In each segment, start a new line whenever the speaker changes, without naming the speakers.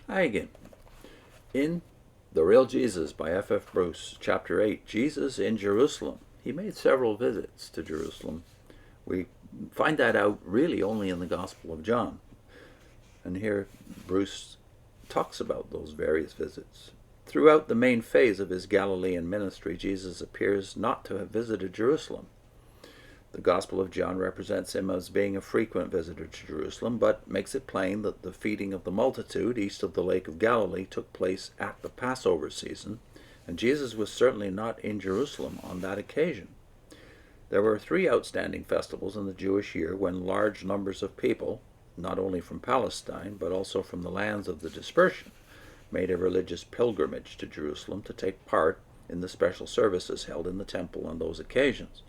Hi again. In The Real Jesus by F. Bruce, Chapter 8, Jesus in Jerusalem. He made several visits to Jerusalem. We find that out really only in the Gospel of John. And here Bruce talks about those various visits. Throughout the main phase of his Galilean ministry, Jesus appears not to have visited Jerusalem. The Gospel of John represents him as being a frequent visitor to Jerusalem, but makes it plain that the feeding of the multitude east of the Lake of Galilee took place at the Passover season, and Jesus was certainly not in Jerusalem on that occasion. There were 3 outstanding festivals in the Jewish year when large numbers of people, not only from Palestine, but also from the lands of the dispersion, made a religious pilgrimage to Jerusalem to take part in the special services held in the temple on those occasions.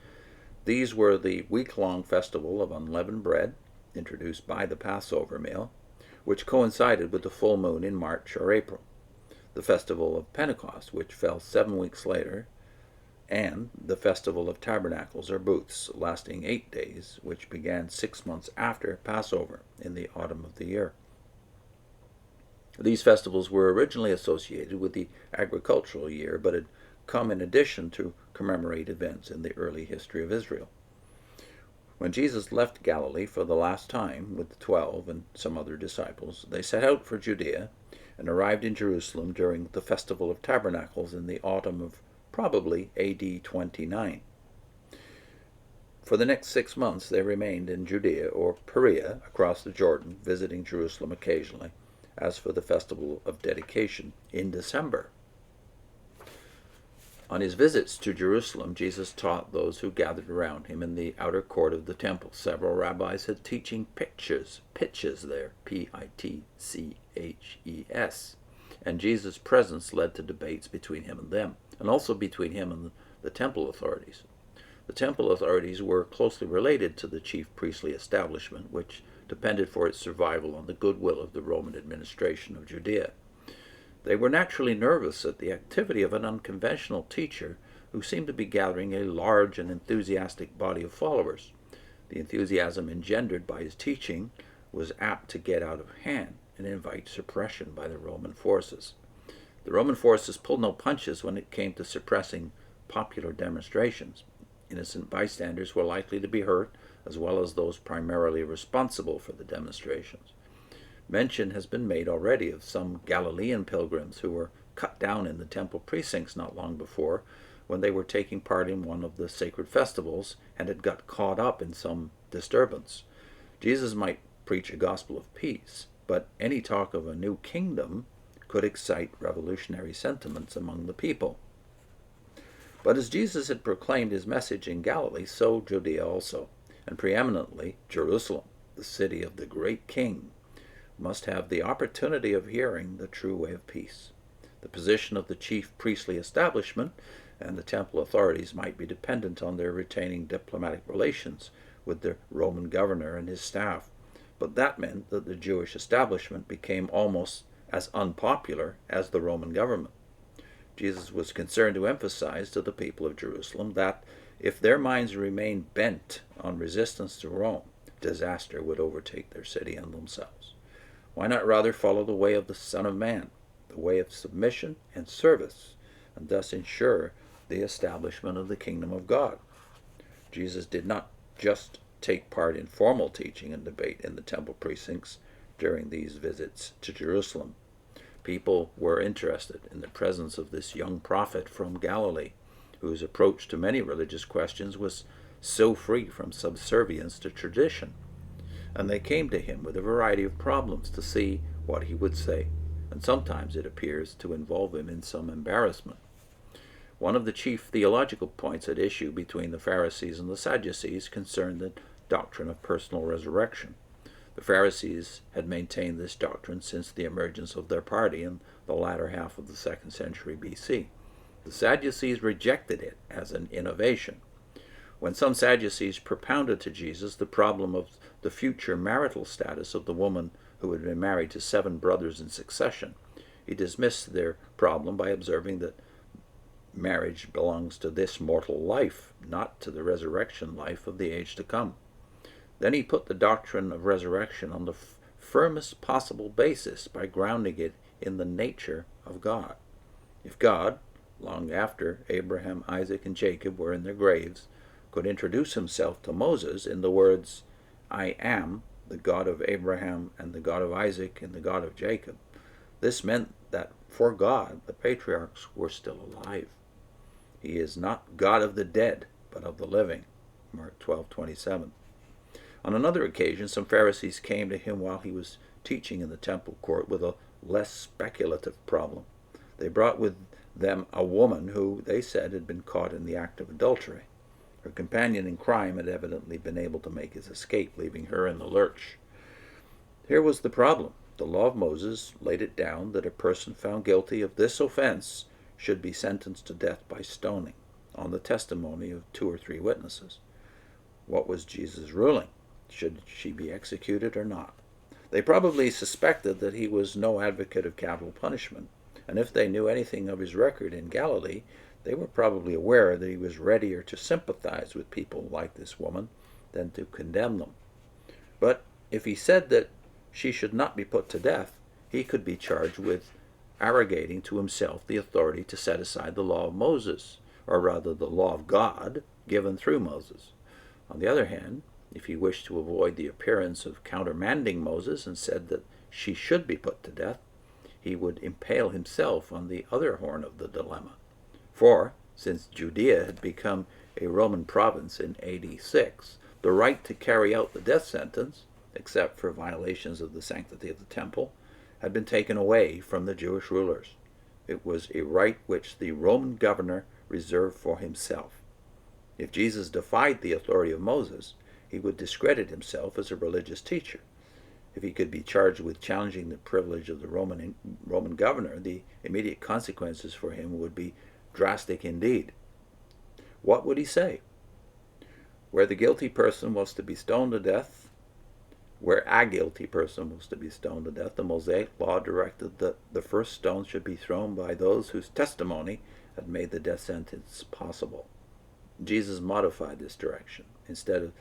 These were the week-long festival of unleavened bread, introduced by the Passover meal, which coincided with the full moon in March or April, the festival of Pentecost, which fell 7 weeks later, and the festival of Tabernacles or Booths, lasting 8 days, which began 6 months after Passover in the autumn of the year. These festivals were originally associated with the agricultural year, but had come in addition to commemorate events in the early history of Israel. When Jesus left Galilee for the last time with the 12 and some other disciples, they set out for Judea and arrived in Jerusalem during the Festival of Tabernacles in the autumn of probably AD 29. For the next 6 months they remained in Judea or Perea across the Jordan, visiting Jerusalem occasionally, as for the Festival of Dedication in December. On his visits to Jerusalem, Jesus taught those who gathered around him in the outer court of the temple. Several rabbis had teaching pitches there, Pitches, and Jesus' presence led to debates between him and them, and also between him and the temple authorities. The temple authorities were closely related to the chief priestly establishment, which depended for its survival on the goodwill of the Roman administration of Judea. They were naturally nervous at the activity of an unconventional teacher who seemed to be gathering a large and enthusiastic body of followers. The enthusiasm engendered by his teaching was apt to get out of hand and invite suppression by the Roman forces. The Roman forces pulled no punches when it came to suppressing popular demonstrations. Innocent bystanders were likely to be hurt, as well as those primarily responsible for the demonstrations. Mention has been made already of some Galilean pilgrims who were cut down in the temple precincts not long before when they were taking part in one of the sacred festivals and had got caught up in some disturbance. Jesus might preach a gospel of peace, but any talk of a new kingdom could excite revolutionary sentiments among the people. But as Jesus had proclaimed his message in Galilee, so Judea also, and preeminently Jerusalem, the city of the great king, must have the opportunity of hearing the true way of peace. The position of the chief priestly establishment and the temple authorities might be dependent on their retaining diplomatic relations with the Roman governor and his staff, but that meant that the Jewish establishment became almost as unpopular as the Roman government. Jesus was concerned to emphasize to the people of Jerusalem that if their minds remained bent on resistance to Rome, disaster would overtake their city and themselves. Why not rather follow the way of the Son of Man, the way of submission and service, and thus ensure the establishment of the kingdom of God? Jesus did not just take part in formal teaching and debate in the temple precincts during these visits to Jerusalem. People were interested in the presence of this young prophet from Galilee, whose approach to many religious questions was so free from subservience to tradition. And they came to him with a variety of problems to see what he would say, and sometimes it appears to involve him in some embarrassment. One of the chief theological points at issue between the Pharisees and the Sadducees concerned the doctrine of personal resurrection. The Pharisees had maintained this doctrine since the emergence of their party in the latter half of the 2nd century BC. The Sadducees rejected it as an innovation. When some Sadducees propounded to Jesus the problem of the future marital status of the woman who had been married to 7 brothers in succession, he dismissed their problem by observing that marriage belongs to this mortal life, not to the resurrection life of the age to come. Then he put the doctrine of resurrection on the firmest possible basis by grounding it in the nature of God. If God, long after Abraham, Isaac, and Jacob were in their graves, could introduce himself to Moses in the words, "I am the God of Abraham and the God of Isaac and the God of Jacob," this meant that for God the patriarchs were still alive. He is not God of the dead, but of the living. Mark 12:27. On another occasion, some Pharisees came to him while he was teaching in the temple court with a less speculative problem. They brought with them a woman who, they said, had been caught in the act of adultery. Her companion in crime had evidently been able to make his escape, leaving her in the lurch. Here was the problem. The law of Moses laid it down that a person found guilty of this offense should be sentenced to death by stoning, on the testimony of 2 or 3 witnesses. What was Jesus' ruling? Should she be executed or not? They probably suspected that he was no advocate of capital punishment, and if they knew anything of his record in Galilee, they were probably aware that he was readier to sympathize with people like this woman than to condemn them. But if he said that she should not be put to death, he could be charged with arrogating to himself the authority to set aside the law of Moses, or rather the law of God given through Moses. On the other hand, if he wished to avoid the appearance of countermanding Moses and said that she should be put to death, he would impale himself on the other horn of the dilemma. For, since Judea had become a Roman province in AD 6, the right to carry out the death sentence, except for violations of the sanctity of the temple, had been taken away from the Jewish rulers. It was a right which the Roman governor reserved for himself. If Jesus defied the authority of Moses, he would discredit himself as a religious teacher. If he could be charged with challenging the privilege of the Roman governor, the immediate consequences for him would be drastic indeed. What would he say? Where the guilty person was to be stoned to death, the Mosaic law directed that the first stone should be thrown by those whose testimony had made the death sentence possible. Jesus modified this direction. Instead of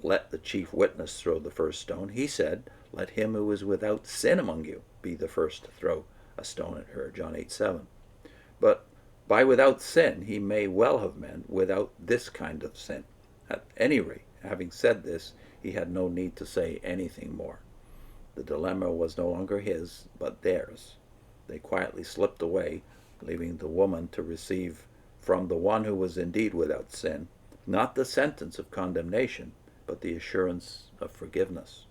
"let the chief witness throw the first stone," he said, "let him who is without sin among you be the first to throw a stone at her," John 8:7. But by without sin, he may well have meant without this kind of sin. At any rate, having said this, he had no need to say anything more. The dilemma was no longer his, but theirs. They quietly slipped away, leaving the woman to receive from the one who was indeed without sin, not the sentence of condemnation, but the assurance of forgiveness,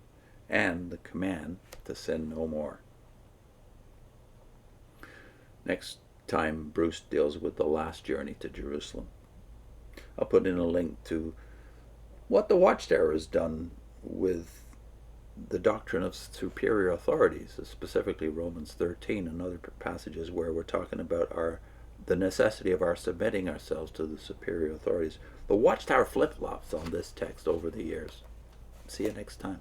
and the command to sin no more. Next time, Bruce deals with the last journey to Jerusalem. I'll put in a link to what the Watchtower has done with the doctrine of superior authorities, specifically Romans 13 and other passages where we're talking about the necessity of our submitting ourselves to the superior authorities. The Watchtower flip-flops on this text over the years. See you next time.